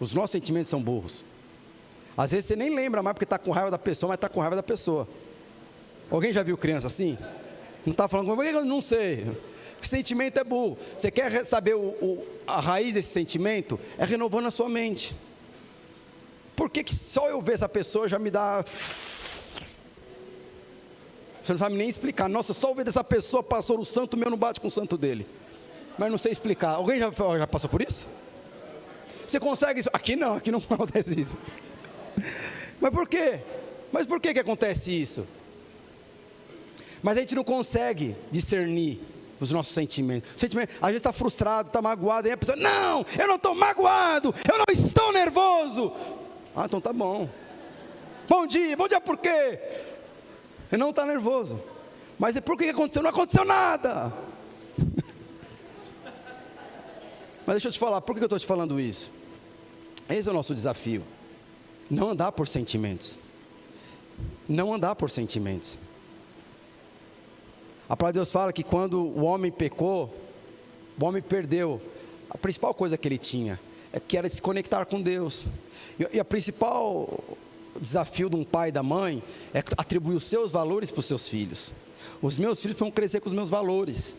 Os nossos sentimentos são burros. Às vezes você nem lembra mais porque está com raiva da pessoa, mas está com raiva da pessoa. Alguém já viu criança assim? Não está falando comigo, eu não sei. O sentimento é burro. Você quer saber a raiz desse sentimento? É renovando a sua mente. Por que só eu ver essa pessoa já me dá... Você não sabe nem explicar. Nossa, só eu ver dessa pessoa, pastor, o santo meu não bate com o santo dele. Mas não sei explicar. Alguém já passou por isso? Você consegue isso? Aqui não acontece isso. Mas por quê? Mas por que acontece isso? Mas a gente não consegue discernir os nossos sentimentos. Às vezes está frustrado, está magoado, e a pessoa, não, eu não estou magoado, eu não estou nervoso. Ah, então tá bom. Bom dia por quê? Ele não está nervoso. Mas por que aconteceu? Não aconteceu nada. Mas deixa eu te falar, por que eu estou te falando isso? Esse é o nosso desafio. Não andar por sentimentos. Não andar por sentimentos. A palavra de Deus fala que quando o homem pecou, o homem perdeu a principal coisa que ele tinha, que era se conectar com Deus. E a principal desafio de um pai e da mãe é atribuir os seus valores para os seus filhos. Os meus filhos vão crescer com os meus valores.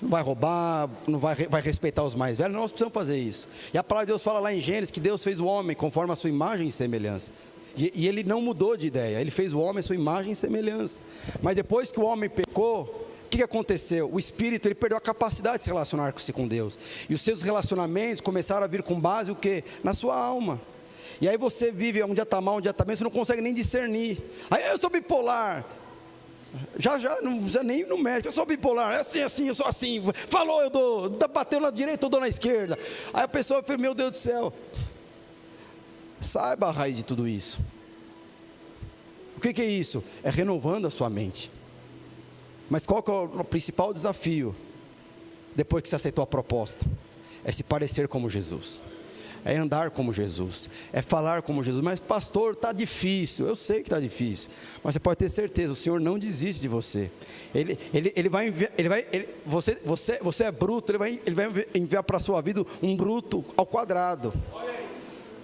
Não vai roubar, não vai respeitar os mais velhos. Nós precisamos fazer isso. E a palavra de Deus fala lá em Gênesis que Deus fez o homem conforme a sua imagem e semelhança. E ele não mudou de ideia. Ele fez o homem a sua imagem e semelhança. Mas depois que o homem pecou, o que aconteceu? O espírito, ele perdeu a capacidade de se relacionar com Deus. E os seus relacionamentos começaram a vir com base o quê? Na sua alma. E aí você vive, um dia está mal, um dia está bem, você não consegue nem discernir. Aí eu sou bipolar. Já, não precisa nem ir no médico. Eu sou bipolar, é assim, eu sou assim. Falou, eu dou, bateu na direita, eu dou na esquerda. Aí a pessoa fala, meu Deus do céu. Saiba a raiz de tudo isso. O que é isso? É renovando a sua mente. Mas qual que é o principal desafio? Depois que você aceitou a proposta, é se parecer como Jesus, é andar como Jesus, é falar como Jesus. Mas pastor, está difícil. Eu sei que está difícil, mas você pode ter certeza, o Senhor não desiste de você. Ele vai enviar, você é bruto, Ele vai enviar para a sua vida um bruto ao quadrado.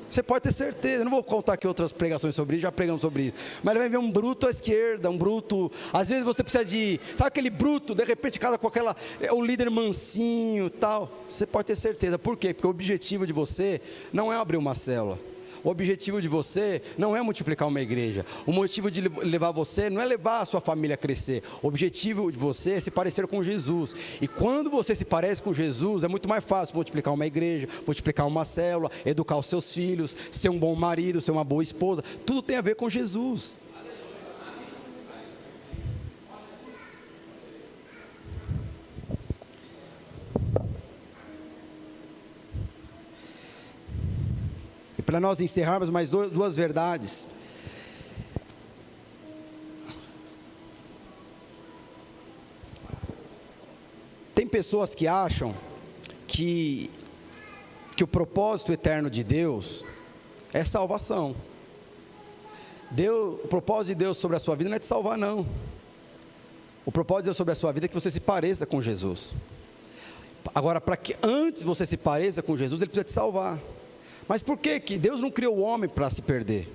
Você pode ter certeza. Eu não vou contar aqui outras pregações sobre isso, já pregamos sobre isso. Mas ele vai ver um bruto à esquerda, um bruto. Às vezes você precisa de, sabe aquele bruto, de repente casa com aquela, o líder mansinho, tal. Você pode ter certeza. Por quê? Porque o objetivo de você não é abrir uma célula. O objetivo de você não é multiplicar uma igreja. O motivo de levar você não é levar a sua família a crescer. O objetivo de você é se parecer com Jesus. E quando você se parece com Jesus, é muito mais fácil multiplicar uma igreja, multiplicar uma célula, educar os seus filhos, ser um bom marido, ser uma boa esposa. Tudo tem a ver com Jesus. Para nós encerrarmos mais duas verdades. Tem pessoas que acham que o propósito eterno de Deus é salvação. O propósito de Deus sobre a sua vida não é te salvar, não. O propósito de Deus sobre a sua vida é que você se pareça com Jesus. Agora, para que antes você se pareça com Jesus, Ele precisa te salvar. Mas por que Deus não criou o homem para se perder?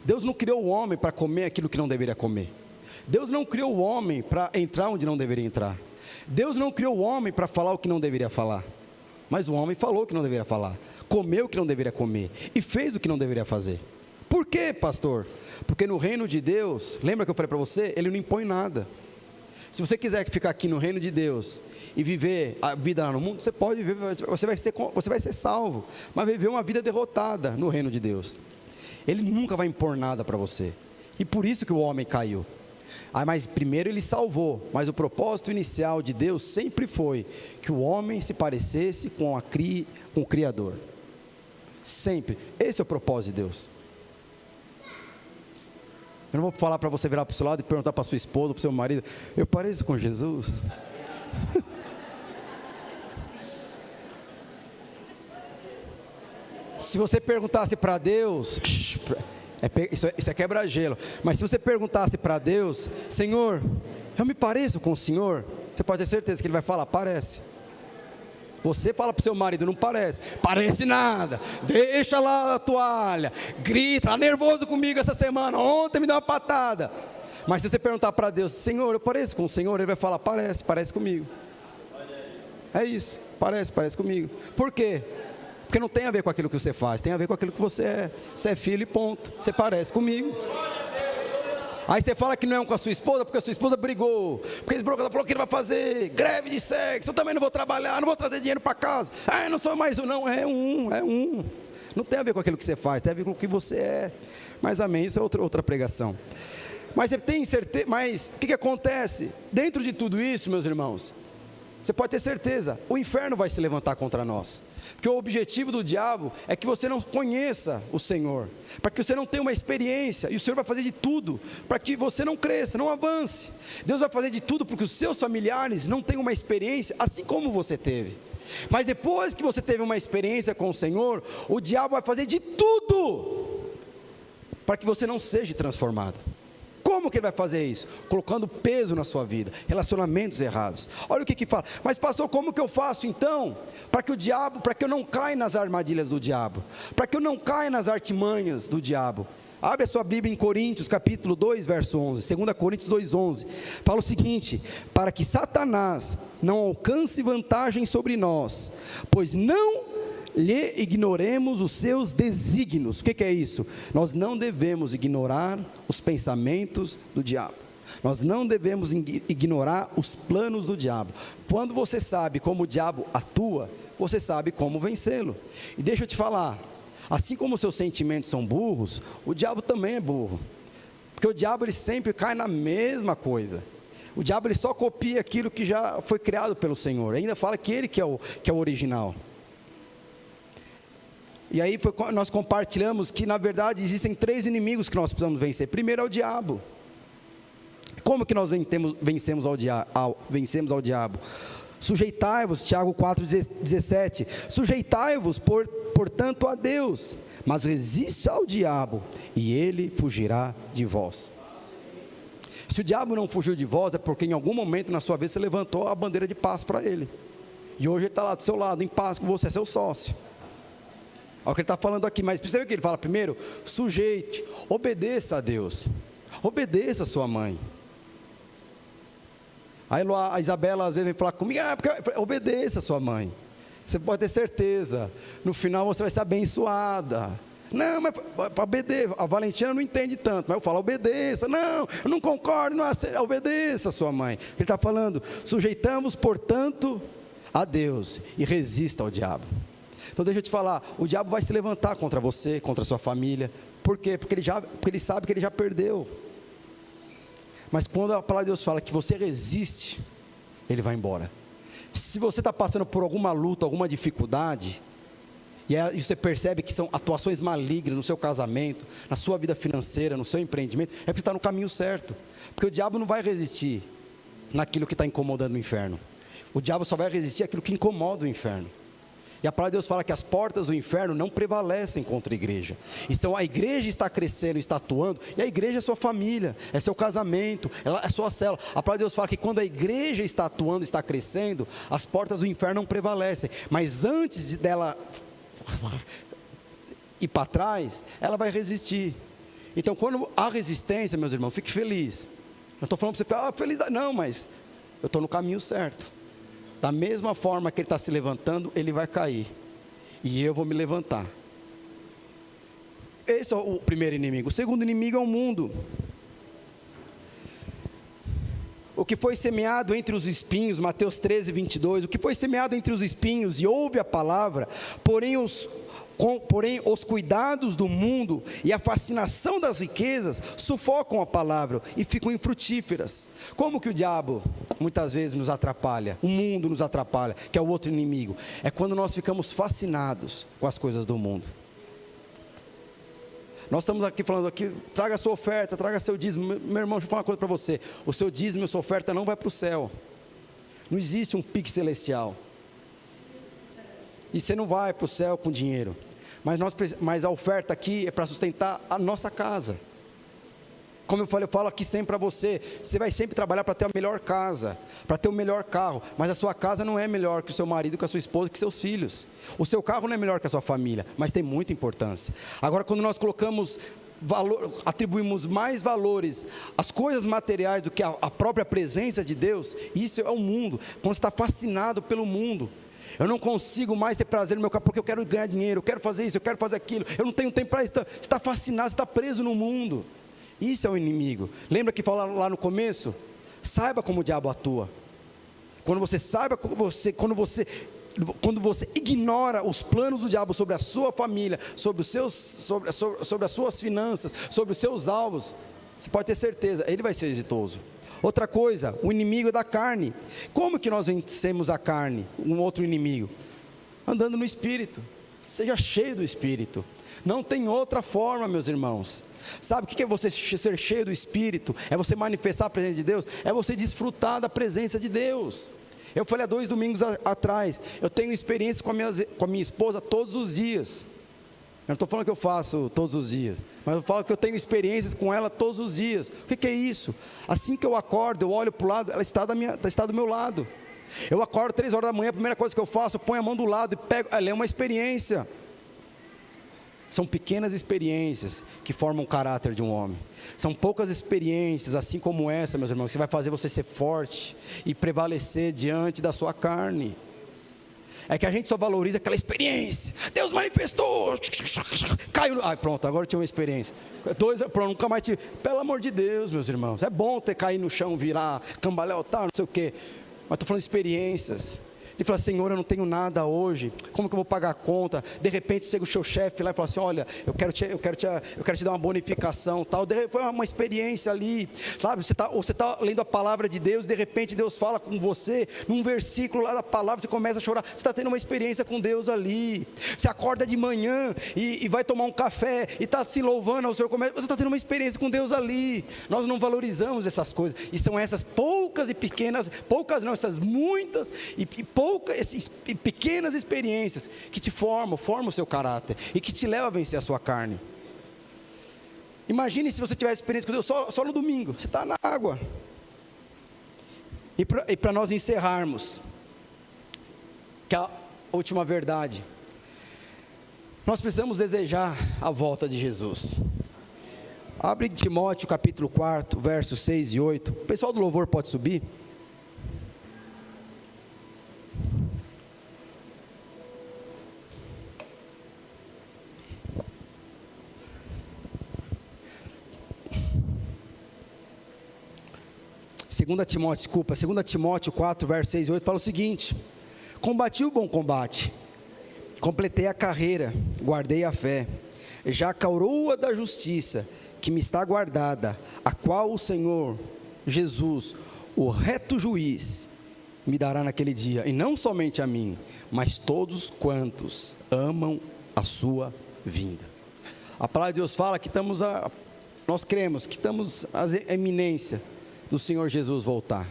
Deus não criou o homem para comer aquilo que não deveria comer. Deus não criou o homem para entrar onde não deveria entrar. Deus não criou o homem para falar o que não deveria falar. Mas o homem falou o que não deveria falar, comeu o que não deveria comer e fez o que não deveria fazer. Por quê, pastor? Porque no reino de Deus, lembra que eu falei para você? Ele não impõe nada. Se você quiser ficar aqui no reino de Deus e viver a vida lá no mundo, você pode viver, você vai ser salvo, mas viver uma vida derrotada no reino de Deus. Ele nunca vai impor nada para você. E por isso que o homem caiu. Mas primeiro ele salvou, mas o propósito inicial de Deus sempre foi que o homem se parecesse com o Criador. Sempre. Esse é o propósito de Deus. Eu não vou falar para você virar para o seu lado e perguntar para a sua esposa, para o seu marido, eu pareço com Jesus? Se você perguntasse para Deus, isso é quebra-gelo, mas se você perguntasse para Deus, Senhor, eu me pareço com o Senhor? Você pode ter certeza que Ele vai falar, parece. Você fala para o seu marido, não parece? Parece nada, deixa lá a toalha, grita, está nervoso comigo essa semana, ontem me deu uma patada. Mas se você perguntar para Deus, Senhor, eu pareço com o Senhor? Ele vai falar, parece comigo. É isso, parece comigo. Por quê? Porque não tem a ver com aquilo que você faz, tem a ver com aquilo que você é. Você é filho e ponto, você parece comigo. Aí você fala que não é um com a sua esposa, porque a sua esposa brigou. Porque esse broca falou que ele vai fazer greve de sexo. Eu também não vou trabalhar, não vou trazer dinheiro para casa. Ah, eu não sou mais um, não. É um. Não tem a ver com aquilo que você faz, tem a ver com o que você é. Mas amém, isso é outra pregação. Mas você tem certeza, mas o que acontece? Dentro de tudo isso, meus irmãos, você pode ter certeza, o inferno vai se levantar contra nós. Porque o objetivo do diabo é que você não conheça o Senhor, para que você não tenha uma experiência, e o Senhor vai fazer de tudo para que você não cresça, não avance. Deus vai fazer de tudo para que os seus familiares não tenham uma experiência assim como você teve. Mas depois que você teve uma experiência com o Senhor, o diabo vai fazer de tudo para que você não seja transformado. Como que ele vai fazer isso? Colocando peso na sua vida, relacionamentos errados. Olha o que fala. Mas pastor, como que eu faço então? Para que eu não caia nas armadilhas do diabo, para que eu não caia nas artimanhas do diabo. Abre a sua Bíblia em Coríntios, capítulo 2, verso 11, 2 Coríntios 2,11, fala o seguinte: para que Satanás não alcance vantagem sobre nós, pois não lhe ignoremos os seus desígnios. O que é isso? Nós não devemos ignorar os pensamentos do diabo. Nós não devemos ignorar os planos do diabo. Quando você sabe como o diabo atua, você sabe como vencê-lo. E deixa eu te falar, assim como os seus sentimentos são burros, o diabo também é burro. Porque o diabo ele sempre cai na mesma coisa. O diabo ele só copia aquilo que já foi criado pelo Senhor. Ainda fala que ele que é o original. E aí nós compartilhamos que na verdade existem 3 inimigos que nós precisamos vencer. Primeiro é o diabo. Como que nós vencemos ao diabo? Sujeitai-vos, Tiago 4,17, sujeitai-vos portanto a Deus, mas resiste ao diabo e ele fugirá de vós. Se o diabo não fugiu de vós, é porque em algum momento na sua vida você levantou a bandeira de paz para ele, e hoje ele está lá do seu lado, em paz com você, é seu sócio. Olha o que ele está falando aqui, mas percebe o que ele fala primeiro? Sujeite, obedeça a Deus, obedeça a sua mãe. Aí a Isabela às vezes vem falar comigo, obedeça a sua mãe, você pode ter certeza, no final você vai ser abençoada. Não, mas para obedecer, a Valentina não entende tanto, mas eu falo, obedeça. Não, eu não concordo, não aceito, obedeça a sua mãe. Ele está falando, sujeitamos portanto a Deus e resista ao diabo. Então deixa eu te falar, o diabo vai se levantar contra você, contra a sua família. Por quê? Porque ele sabe que ele já perdeu. Mas quando a palavra de Deus fala que você resiste, ele vai embora. Se você está passando por alguma luta, alguma dificuldade, e você percebe que são atuações malignas no seu casamento, na sua vida financeira, no seu empreendimento, é porque você está no caminho certo. Porque o diabo não vai resistir naquilo que está incomodando o inferno. O diabo só vai resistir àquilo que incomoda o inferno. E a palavra de Deus fala que as portas do inferno não prevalecem contra a igreja. Então a igreja está crescendo, está atuando, e a igreja é sua família, é seu casamento, é sua célula. A palavra de Deus fala que quando a igreja está atuando, está crescendo, as portas do inferno não prevalecem. Mas antes dela ir para trás, ela vai resistir. Então quando há resistência, meus irmãos, fique feliz. Não estou falando para você, feliz, não, mas eu estou no caminho certo. Da mesma forma que ele está se levantando, ele vai cair, e eu vou me levantar. Esse é o primeiro inimigo. O segundo inimigo é o mundo. O que foi semeado entre os espinhos, Mateus 13, 22, o que foi semeado entre os espinhos e ouve a palavra, porém os cuidados do mundo e a fascinação das riquezas sufocam a palavra e ficam infrutíferas. Como que o diabo muitas vezes nos atrapalha? O mundo nos atrapalha, que é o outro inimigo. É quando nós ficamos fascinados com as coisas do mundo. Nós estamos aqui falando aqui, traga a sua oferta, traga seu dízimo. Meu irmão, deixa eu falar uma coisa para você. O seu dízimo e a sua oferta não vai para o céu. Não existe um pique celestial. E você não vai para o céu com dinheiro. Mas a oferta aqui é para sustentar a nossa casa. Como eu falo aqui sempre para você, você vai sempre trabalhar para ter a melhor casa, para ter o melhor carro, mas a sua casa não é melhor que o seu marido, que a sua esposa, que seus filhos. O seu carro não é melhor que a sua família, mas tem muita importância. Agora, quando nós atribuímos mais valores às coisas materiais do que à própria presença de Deus, isso é o mundo. Quando você está fascinado pelo mundo, eu não consigo mais ter prazer no meu carro, porque eu quero ganhar dinheiro, eu quero fazer isso, eu quero fazer aquilo, eu não tenho tempo para isso. Você está fascinado, você está preso no mundo. Isso é o inimigo. Lembra que falou lá no começo? Saiba como o diabo atua. Quando você ignora os planos do diabo sobre a sua família, sobre as suas finanças, sobre os seus alvos, você pode ter certeza, ele vai ser exitoso. Outra coisa, o inimigo da carne. Como que nós vencemos a carne, um outro inimigo? Andando no Espírito. Seja cheio do Espírito. Não tem outra forma, meus irmãos. Sabe o que é você ser cheio do Espírito? É você manifestar a presença de Deus? É você desfrutar da presença de Deus. Eu falei há 2 domingos atrás, eu tenho experiência com a minha esposa todos os dias. Eu não estou falando que eu faço todos os dias, mas eu falo que eu tenho experiências com ela todos os dias. O que é isso? Assim que eu acordo, eu olho para o lado, ela está do meu lado. Eu acordo 3 horas da manhã, a primeira coisa que eu faço, eu ponho a mão do lado e pego, ela é uma experiência. São pequenas experiências que formam o caráter de um homem. São poucas experiências, assim como essa, meus irmãos, que vai fazer você ser forte e prevalecer diante da sua carne. É que a gente só valoriza aquela experiência. Deus manifestou, caiu. Ai, pronto, agora eu tinha uma experiência. 2, pronto, nunca mais tive. Pelo amor de Deus, meus irmãos, é bom ter caído no chão, virar, cambaleotar, não sei o quê. Mas estou falando de experiências. E fala, Senhor, eu não tenho nada hoje, como que eu vou pagar a conta? De repente chega o seu chefe lá e fala assim, olha, eu quero te dar uma bonificação, tal. Foi uma experiência ali, sabe? Você está lendo a palavra de Deus, de repente Deus fala com você, num versículo lá da palavra, você começa a chorar, você está tendo uma experiência com Deus ali. Você acorda de manhã e vai tomar um café, e está se louvando ao Senhor, você está tendo uma experiência com Deus ali. Nós não valorizamos essas coisas, e são essas poucas e pequenas, poucas não, essas muitas e poucas, essas pequenas experiências que te formam o seu caráter e que te levam a vencer a sua carne. Imagine se você tivesse experiência com Deus só no domingo, você está na água. E para nós encerrarmos, que é a última verdade, nós precisamos desejar a volta de Jesus. Abre Timóteo capítulo 4, versos 6 e 8. O pessoal do louvor pode subir. Segunda Timóteo 4, versos 6 e 8, fala o seguinte: combati o bom combate, completei a carreira, guardei a fé, já a coroa da justiça, que me está guardada, a qual o Senhor Jesus, o reto juiz, me dará naquele dia, e não somente a mim, mas todos quantos amam a sua vinda. A palavra de Deus fala que nós cremos que estamos à iminência do Senhor Jesus voltar.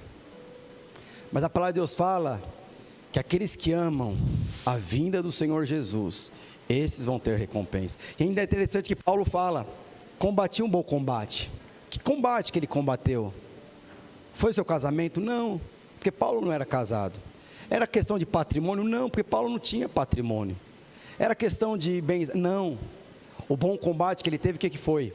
Mas a palavra de Deus fala que aqueles que amam a vinda do Senhor Jesus, esses vão ter recompensa. E ainda é interessante que Paulo fala, combati um bom combate. Que combate que ele combateu? Foi o seu casamento? Não, porque Paulo não era casado. Era questão de patrimônio? Não, porque Paulo não tinha patrimônio. Era questão de bens? Não. O bom combate que ele teve, o que foi?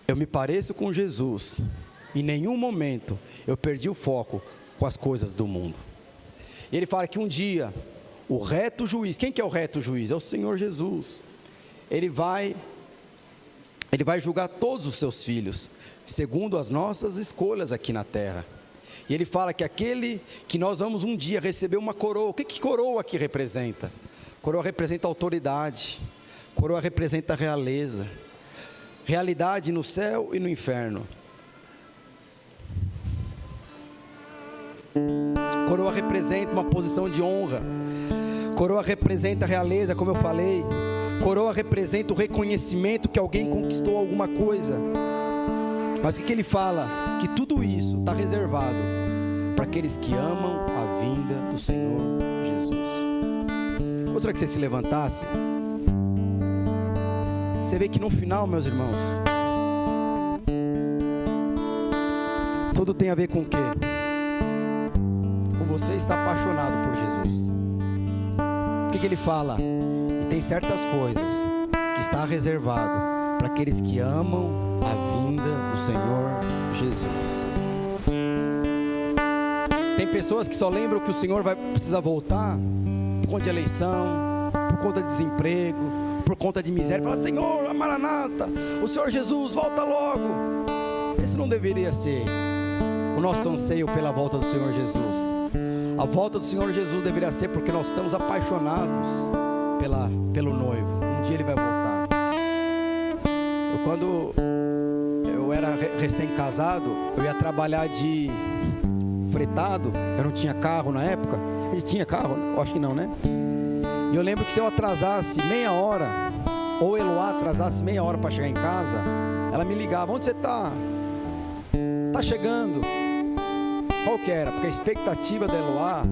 Eu me pareço com Jesus. Em nenhum momento eu perdi o foco com as coisas do mundo. E ele fala que um dia o reto juiz, quem que é o reto juiz? É o Senhor Jesus. Ele vai julgar todos os seus filhos, segundo as nossas escolhas aqui na terra. E ele fala que aquele que nós vamos um dia receber uma coroa. O que coroa aqui representa? Coroa representa autoridade. Coroa representa realeza. Realidade no céu e no inferno. Coroa representa uma posição de honra. Coroa representa a realeza, como eu falei. Coroa representa o reconhecimento que alguém conquistou alguma coisa. Mas o que ele fala? Que tudo isso está reservado para aqueles que amam a vinda do Senhor Jesus. Gostaria que você se levantasse. Você vê que no final, meus irmãos, tudo tem a ver com o quê? Com você estar apaixonado por Jesus. O que ele fala? E tem certas coisas que está reservado para aqueles que amam a vinda do Senhor Jesus. Tem pessoas que só lembram que o Senhor vai precisar voltar por conta de eleição, por conta de desemprego, por conta de miséria, fala: Senhor, Maranata, o Senhor Jesus, volta logo. Esse não deveria ser o nosso anseio pela volta do Senhor Jesus. A volta do Senhor Jesus deveria ser porque nós estamos apaixonados pelo noivo. Um dia ele vai voltar. Quando eu era recém-casado, eu ia trabalhar de fretado. Eu não tinha carro na época. A gente tinha carro? Eu acho que não, né? E eu lembro que se eu atrasasse meia hora, ou Eloá atrasasse meia hora para chegar em casa, ela me ligava: onde você está? Está chegando. Qual que era? Porque a expectativa da Eloá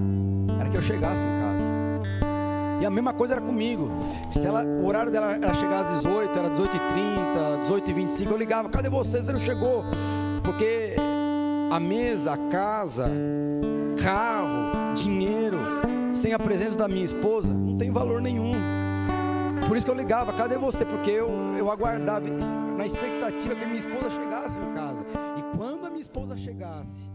era que eu chegasse em casa. E a mesma coisa era comigo. Se o horário dela era chegar às 18, era 18h30, 18h25, eu ligava: cadê você? Você não chegou? Porque a mesa, a casa, carro, dinheiro, sem a presença da minha esposa, não tem valor nenhum. Por isso que eu ligava: cadê você? Porque eu aguardava na expectativa que a minha esposa chegasse em casa. E quando a minha esposa chegasse,